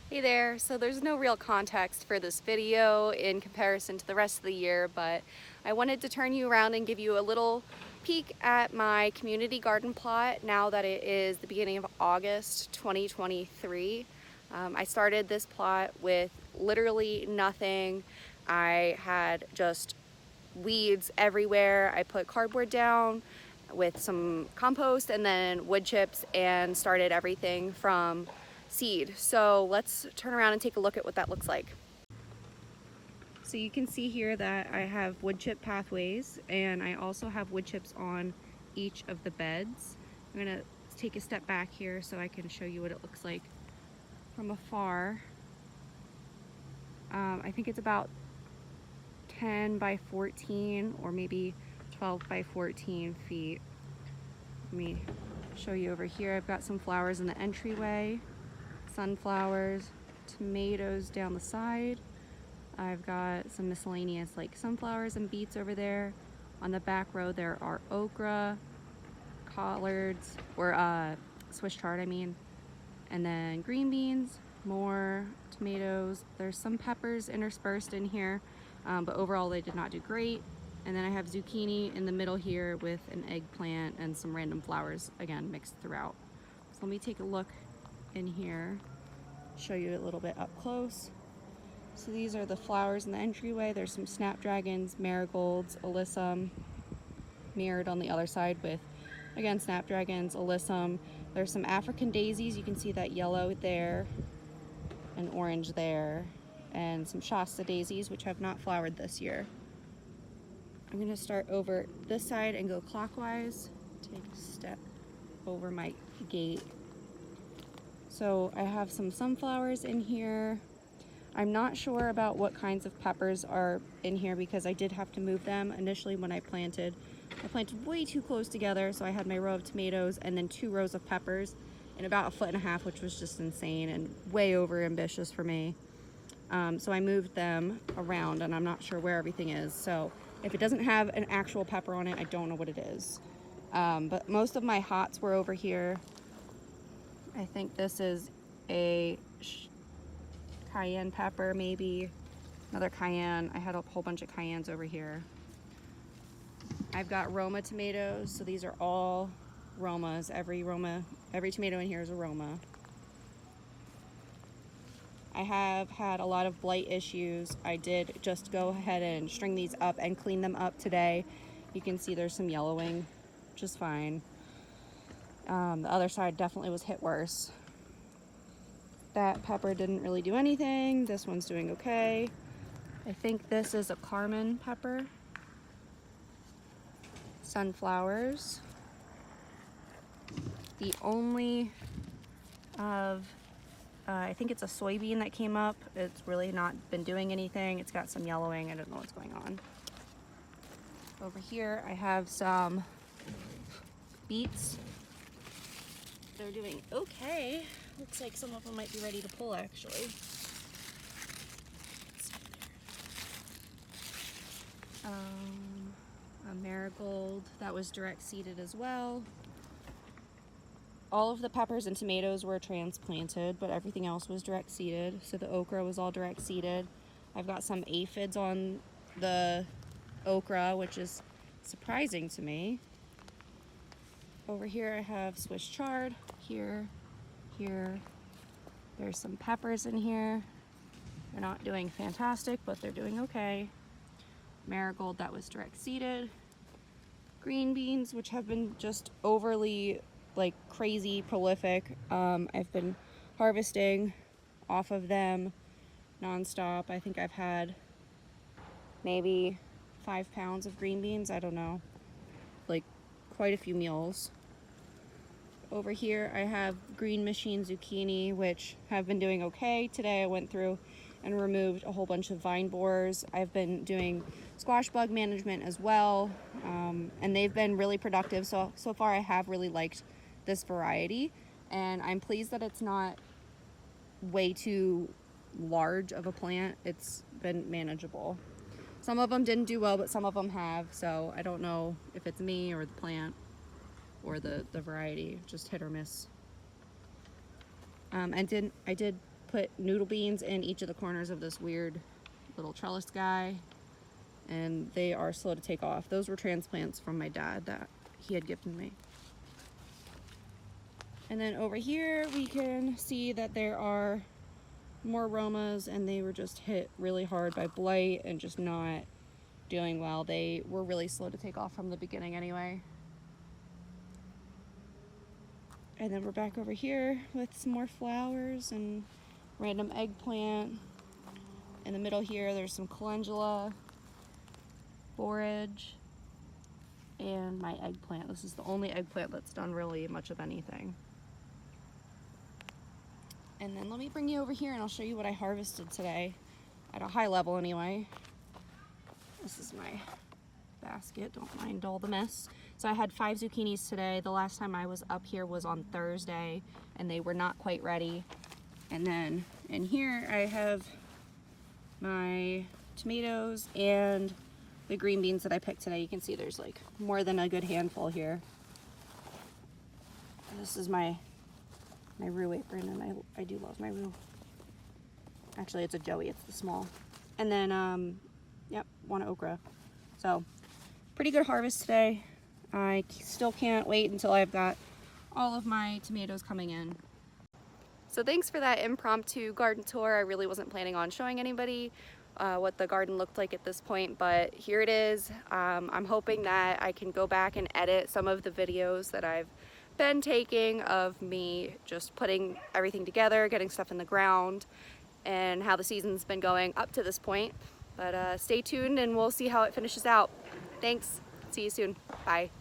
Hey there, so there's no real context for this video in comparison to the rest of the year, but I wanted to turn you around and give you a little peek at my community garden plot now that it is the beginning of August 2023. I started this plot with literally nothing. I had just weeds everywhere. I put cardboard down with some compost and then wood chips and started everything from seed. So let's turn around and take a look at what that looks like. So you can see here that I have wood chip pathways, and I also have wood chips on each of the beds. I'm gonna take a step back here so I can show you what it looks like from afar. I think it's about 10 by 14 or maybe 12 by 14 feet. Let me show you over here. I've got some flowers in the entryway, sunflowers, tomatoes down the side. I've got some miscellaneous like sunflowers and beets over there. On the back row there are okra, collards, or Swiss chard I mean, and then green beans, more tomatoes. There's some peppers interspersed in here, but overall they did not do great. And then I have zucchini in the middle here with an eggplant and some random flowers, again, mixed throughout. So let me take a look in here, show you a little bit up close. So these are the flowers in the entryway. There's some snapdragons, marigolds, alyssum, mirrored on the other side with, again, snapdragons, alyssum. There's some African daisies. You can see that yellow there and orange there, and some Shasta daisies, which have not flowered this year. I'm gonna start over this side and go clockwise. Take a step over my gate. So I have some sunflowers in here. I'm not sure about what kinds of peppers are in here because I did have to move them initially when I planted. I planted way too close together, so I had my row of tomatoes and then 2 rows of peppers in about 1.5 feet, which was just insane and way over ambitious for me. So I moved them around and I'm not sure where everything is. So if it doesn't have an actual pepper on it, I don't know what it is. But most of my hots were over here. I think this is a cayenne pepper, maybe another cayenne. I had a whole bunch of cayennes over here. I've got Roma tomatoes, so these are all Romas. Every tomato in here is a Roma. I have had a lot of blight issues. I did just go ahead and string these up and clean them up today. You can see there's some yellowing, which is fine. The other side definitely was hit worse. That pepper didn't really do anything. This one's doing okay. I think this is a Carmen pepper. Sunflowers. The only of I think it's a soybean that came up. It's really not been doing anything. It's got some yellowing. I don't know what's going on. Over here I have some beets. They're doing okay. Looks like some of them might be ready to pull actually. A marigold that was direct seeded as well. All of the peppers and tomatoes were transplanted, but everything else was direct seeded. So the okra was all direct seeded. I've got some aphids on the okra, which is surprising to me. Over here I have Swiss chard, here. There's some peppers in here. They're not doing fantastic, but they're doing okay. Marigold that was direct seeded. Green beans, which have been just overly like crazy prolific. I've been harvesting off of them nonstop. I think I've had maybe 5 pounds of green beans. I don't know, like quite a few meals. Over here I have green machine zucchini, which have been doing okay. Today I went through and removed a whole bunch of vine borers. I've been doing squash bug management as well, and they've been really productive. So far I have really liked this variety, and I'm pleased that it's not way too large of a plant. It's been manageable. Some of them didn't do well, but some of them have, so I don't know if it's me or the plant or the variety, just hit or miss. I did put noodle beans in each of the corners of this weird little trellis guy, and they are slow to take off. Those were transplants from my dad that he had gifted me. And then over here we can see that there are more Romas, and they were just hit really hard by blight and just not doing well. They were really slow to take off from the beginning anyway. And then we're back over here with some more flowers and random eggplant. In the middle here, there's some calendula, borage, and my eggplant. This is the only eggplant that's done really much of anything. And then let me bring you over here and I'll show you what I harvested today, at a high level anyway. This is my basket, don't mind all the mess. So I had 5 zucchinis today. The last time I was up here was on Thursday, and they were not quite ready. And then in here I have my tomatoes and the green beans that I picked today. You can see there's like more than a good handful here. This is my roux apron, and I do love my roux. Actually, it's a Joey, it's the small. And then, yep, 1 okra. So, pretty good harvest today. I still can't wait until I've got all of my tomatoes coming in. So thanks for that impromptu garden tour. I really wasn't planning on showing anybody what the garden looked like at this point, but here it is. I'm hoping that I can go back and edit some of the videos that I've been taking of me just putting everything together, getting stuff in the ground, and how the season's been going up to this point. But stay tuned and we'll see how it finishes out. Thanks. See you soon. Bye.